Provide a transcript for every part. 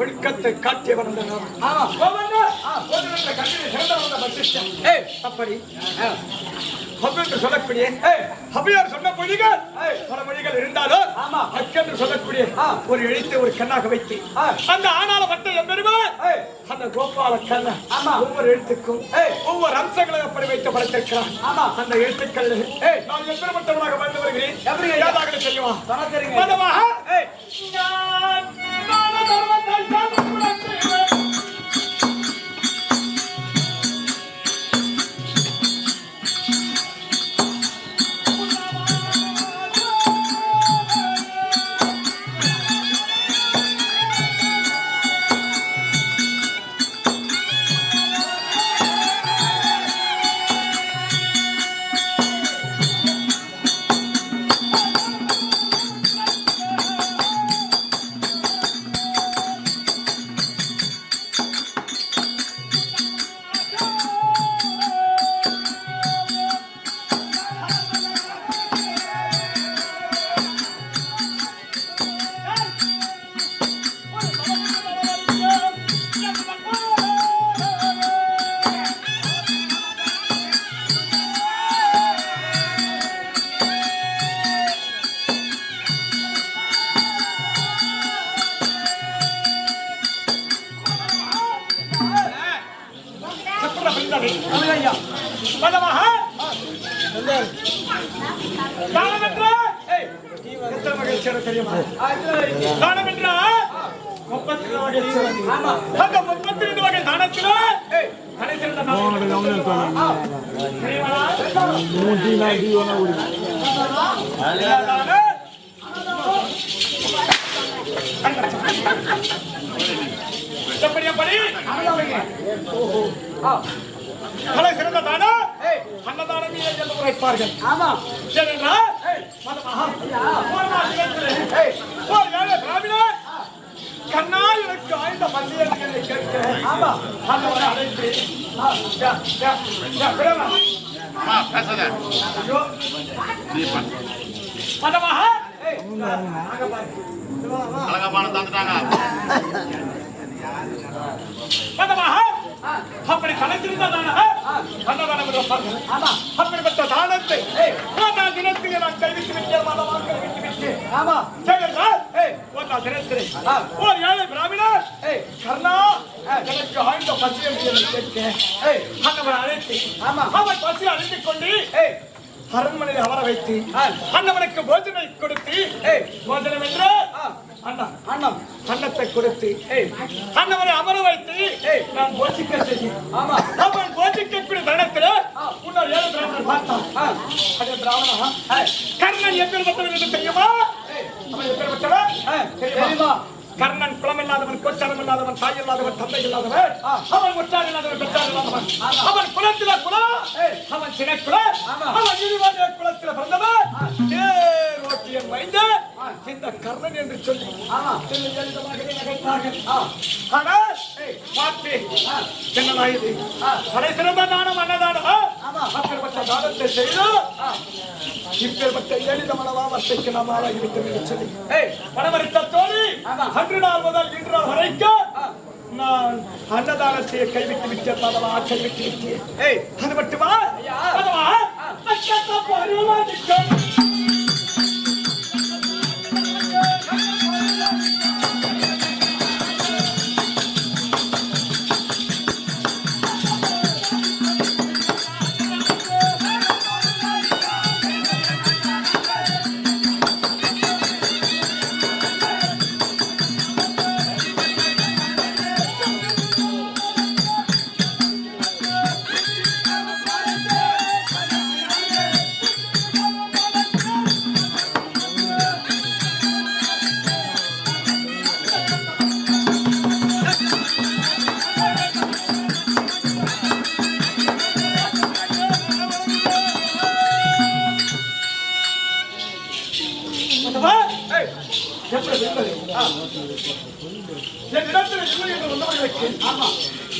ஒழுக்கத்தை காட்டியவன் அப்படி என்று சொல்லக்கூடிய அபியார் சொன்ன மொழிகள் பல மொழிகள் இருந்தாலும் அக்கென்று சொல்லக்கூடிய ஒரு எழுத்தை ஒரு கண்ணாக வைத்து அந்த ஆனால பட்ட எம்பெருமான் அந்த கோபால கண்ண ஒவ்வொரு எழுத்துக்கும் ஒவ்வொரு அம்சங்களை அப்படி வைத்து படைத்திருக்கிறான். அந்த எழுத்துக்கள் நான் எப்பேற்பட்டவனாக வாழ்ந்து வருகிறேன் யாராக தெரியுமா? சிறந்த தானம் அன்னதானமே என்று உரைப்பார்கள். கண்ணா எனக்கு ஆய்ந்த பள்ளியை கேட்கிறேன். அப்படி கணக்கிருந்த அன்னதானம் அப்படிப்பட்ட தானத்தை தினத்தில் நான் கைவிட்டு விட்டேன். ஒரு ஏழை பிராமணர் கர்ணா எனக்கு ஆழ்ந்த பசியம் அன்னவரை அழைத்து அவன் பசி அழைத்துக் கொண்டு அரண்மனையில் அமர வைத்து அன்னவனுக்கு போஜனை கொடுத்து போஜனம் என்று அன்னம் அன்னத்தை கொடுத்து அன்னவரை அமர வைத்து நான் போஷிக்க செய்தேன். அவன் போஷிக்கக்கூடிய தருணத்தில் முன்னர் ஏழு பிராமணர் பார்த்தான். அதே பிராமணா கர்ணன் எப்பேற்பட்டவன் என்று தெரியுமா? அவன் எப்பேற்பட்டவன் தெரியுமா? கர்ணன் குலம் இல்லாதவன், கோச்சாரம் இல்லாதவன், தாய் இல்லாதவன், தந்தை இல்லாதவன், அவன் ஒற்றார் இல்லாதவன், பெற்றார் இல்லாதவன், அவன் குலத்தில குலம், அவன் சினை குலம், அவன் இழிவான குலத்தில பிறந்தவன், தேரோட்டியன் மைந்தன் இந்த கர்ணன் என்று சொல்லி நகைத்தார்கள். ஆனால் பார்த்து என்னதாயது படை சிறந்த தானம் அன்னதானம் அப்பேற்பட்ட தானத்தை செய்து இப்பேற்பட்ட எளிதமனவா வசைக்கு நாம சொல்லி பணமரித்தோடு அன்று நாள் முதல் இன்று நாள் வரைக்கும் நான் அன்னதானத்தை கைவிட்டு விட்டேன். கைவிட்டு விட்டேன். அது மட்டுமா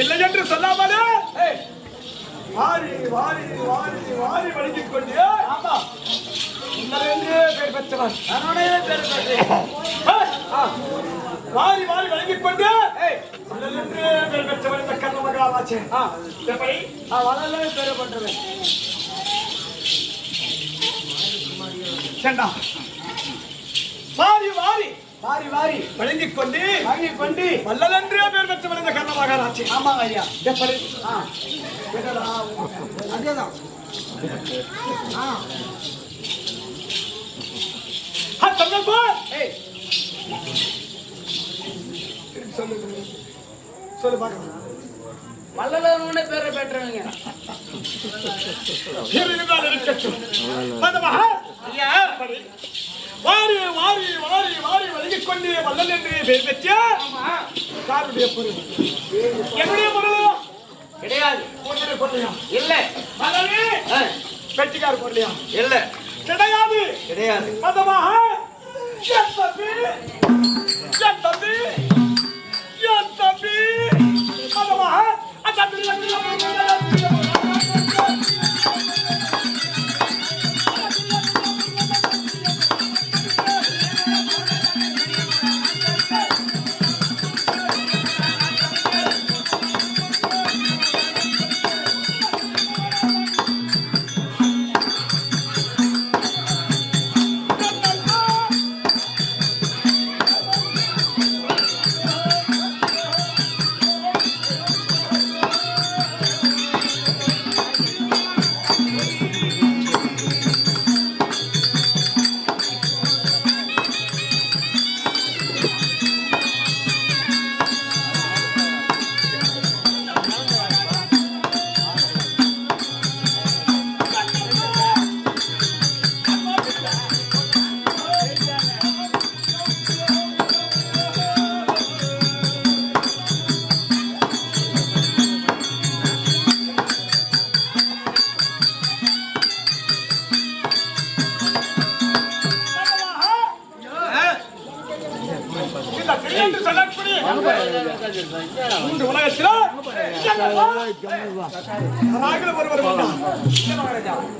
இல்லை என்று சொல்லாமலே வாரி வாரி வாரி வாரி வழங்கிக் கொண்டே பேர் பெற்றவன். வாரி வாரி வழங்கிக் கொண்டு பெற்றவர் இந்த கர்ண மகாராஜே எப்படி வளரவே பேர பண்றேன் வாரி வாரி வாரி வாரி வழங்கிக் கொண்டு வள்ளல் என்றே பேர் பெற்றவர் இந்த கர்ண மகாராஜே. ஆமாங்க ஐயா. எப்படி அதேதான் சொல்லு பாக்க வள்ளலோன்னு பேரை பெற்றவங்க வாரி வாரி வாரி வாரி வழங்கிக் கொண்டு வள்ளல் என்று பேர் பெற்ற யாருடைய பொருள்? என்னுடைய பொருள் கிடையாது. உன்னுடைய பொருளையா? இல்ல. வள்ளலே பெட்டிக்கார பொருளையா? இல்ல. கிடையாது. கிடையாது. மதமாக என் தம்பி மதமாக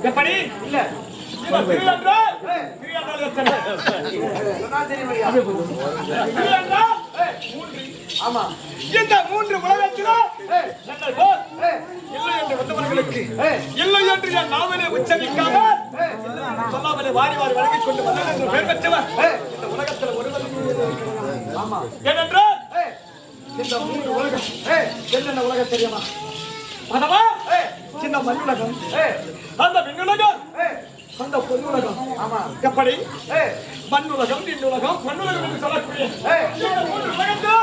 எப்படி இல்ல ஆமா. இந்த மூன்று உலகத்திலும் இல்லை என்று வந்தவர்களுக்கு இல்லை என்று என் நாவலே உச்சரிக்காம சொல்லாமலே வாரி வாரி வழங்கிக் கொண்டு வந்தேன் என்று பெயர் பெற்றவர் இந்த உலகத்தில் ஒருவர் ஏனென்றால் இந்த மூன்று உலகம் என்னென்ன உலகம் தெரியுமா? அதவா இந்த மண்ணுலகம், அந்த விண்ணுலகம், அந்த பொன்னுலகம். ஆமா. எப்படி மண்ணுலகம், விண்ணுலகம், மண்ணுலகம் என்று சொல்லக்கூடிய இந்த மூன்று உலகத்தில்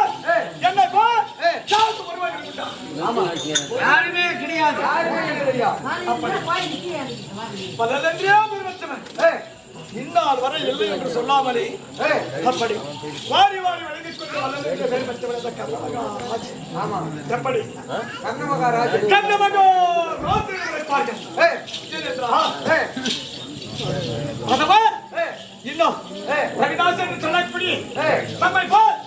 என்னை போல் யாருக்கு ஒருவர் இருந்தார்? ஆமா. யாருமே கிடையாது. யாருமே கிடையாது. பலதென்றே பெருமற்றவன் இந்நாள் வரை இல்லை என்று சொல்லாமலே அப்படி வாரி வாரி வழங்கிக் கொண்டு வல்லதென்றே பெருமற்றவன் இந்த கர்ண மகாராஜ். ஆமா. எப்படி கர்ண மகாராஜ் கர்ண மகாராஜ் உரைப்பார்கள். அதவா இன்னும் ரவிதாஸ் என்று சொல்லக்கூடிய நம்மை போல்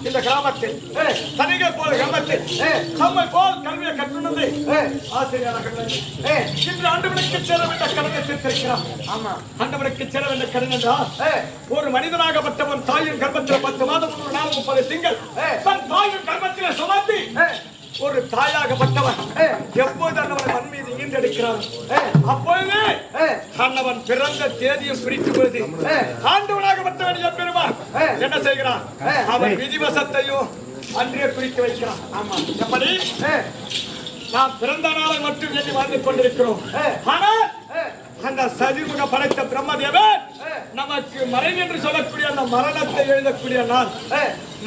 இந்த கிராமத்தில் தனிகள் போல கிராமத்தில் நம்மை போல் கல்வியை கற்றுணர்ந்து ஆசிரியராக இன்று ஆண்டவனுக்கு சேர வேண்டிய கடனை தீர்த்திருக்கிறார். ஆமா. ஆண்டவனுக்கு சேர வேண்டிய கடன் என்றால் ஒரு மனிதனாகப்பட்டவன் தாயின் கர்ப்பத்தில் 10 மாதம் 3 நாள் 30 திங்கள் தன் தாயின் கர்ப்பத்தில் சுமத்தி ஒரு தாயாகப்பட்டவன் எப்போது அண்ணவன் மண் மீது ஈன்றெடுக்கிறான் அப்பொழுது அண்ணவன் பிறந்த தேதியை குறிக்கும் பொழுது ஆண்டவனாகப்பட்டவன் எப்பெருமான் என்ன செய்கிறான்? அவன் விதிவசத்தையும் அன்றே குறித்து வைக்கிறான். ஆமா. எப்படி நாம் பிறந்த நாளை மட்டும் எண்ணி வாழ்ந்து கொண்டிருக்கிறோம். ஆனால் அந்த சதிமுக படைத்த பிரம்மதேவன் நமக்கு மரணம் என்று சொல்லக்கூடிய அந்த மரணத்தை எழுதக்கூடிய நாள்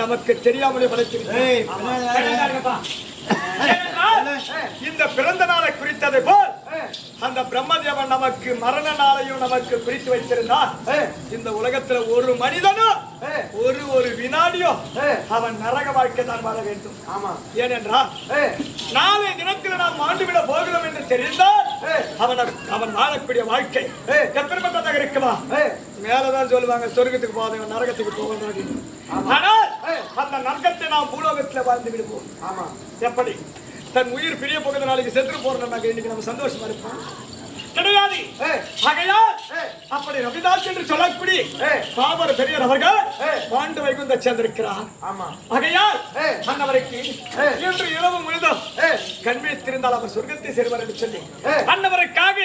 நமக்கு தெரியாமலே படைத்திருக்கிறேன். இந்த பிறந்த நாளை குறித்ததை போல் அந்த பிரம்மதேவன் நமக்கு மரண நாளையும் நமக்கு குறித்து வைத்திருந்தார். இந்த உலகத்துல ஒரு மனிதனும் ஒரு வினாடியோ அவன் நரக வாழ்க்கை தான் வாழ வேண்டும். ஏனென்றால் நாளை தினத்தில் நாம் ஆண்டுவிட போகிறோம் என்று தெரிந்தால் அவன் வாழக்கூடிய வாழ்க்கை எப்படிப்பட்டதாக இருக்குமா? மேலதான் சொல்லுவாங்க சொர்க்கத்துக்கு போவாங்க நரகத்துக்கு போவாங்க. ஆனால் அந்த நரகத்தை நாம் பூலோகத்தில் வாழ்ந்து விடுவோம். எப்படி தன் உயிர் பிரிய போகிற நாளைக்கு சென்று போறோம். இன்னைக்கு நம்ம சந்தோஷமா இருப்போம். கிடையாது. ஆகையால் அப்படி ரவிதாஸ் என்று சொல்லக்கூடிய பாபர் பெரியர் அவர்கள் பாண்டு வைகுந்த சேர்ந்திருக்கிறார். ஆகையால் அன்னவருக்கு இன்று இரவு முழுதும் கண்விழித்திருந்தால் அவர் சொர்க்கத்தை சேர்வார் என்று சொல்லி அன்னவருக்காக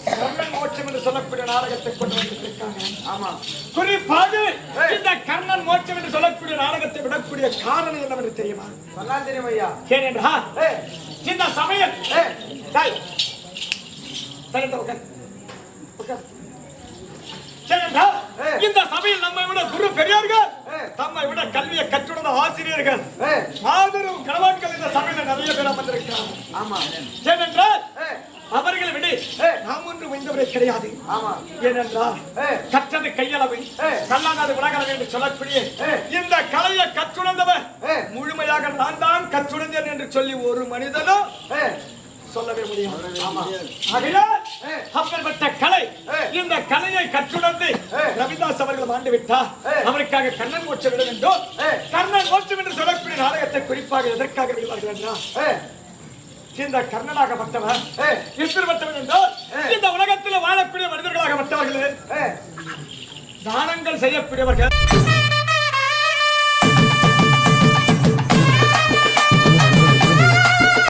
கர்ணன் மோட்சம் என்று சொல்லக்கூடிய நாடகத்தை கொண்டு வந்திருக்காங்க. குறிப்பாக இந்த கர்ணன் மோட்சம் என்று சொல்லக்கூடிய நாடகத்தை விடக்கூடிய காரணம் என்னவென்று தெரியுமா? தெரியும் ஐயா. ஏனென்றா இந்த சமயம் இந்த சபையில் நம்மை விட குரு பெரியார்கள், தம்மை விட கல்வியை கற்றுணர்ந்த ஆசிரியர்கள், மாபெரும் கணவான்கள் இந்த சபையில் நிறைய பேர் அமர்ந்திருக்கிறார்கள். ஏனென்றால் அவர்களை விட நாம் ஒன்று வைந்தவரே கிடையாது. ஏனென்றால் கற்றது கையளவு கல்லானது உலகளவு என்று சொல்லக்கூடிய இந்த கலையை கற்றுணர்ந்தவர் முழுமையாக நான் தான் கற்றுணர்ந்தேன் என்று சொல்லி ஒரு மனிதனும் சொல்லவே முடியும். அப்பேற்பட்ட கலை, இந்த கலையை கற்றுணர்ந்து ரவிதாஸ் அவர்கள் ஆண்டு விட்டார். அவருக்காக கர்ணன் மோட்சம் விட வேண்டும். கர்ணன் மோட்சம் என்று சொல்லக்கூடிய நாடகத்தை குறிப்பாக எதற்காக விடுவார்கள் என்றால் இந்த கர்ணனாகப்பட்டவர் எப்படிப்பட்டவர் என்றால் இந்த உலகத்தில் வாழக்கூடிய மனிதர்களாகப்பட்டவர்கள் தானங்கள் செய்யக்கூடியவர்கள்.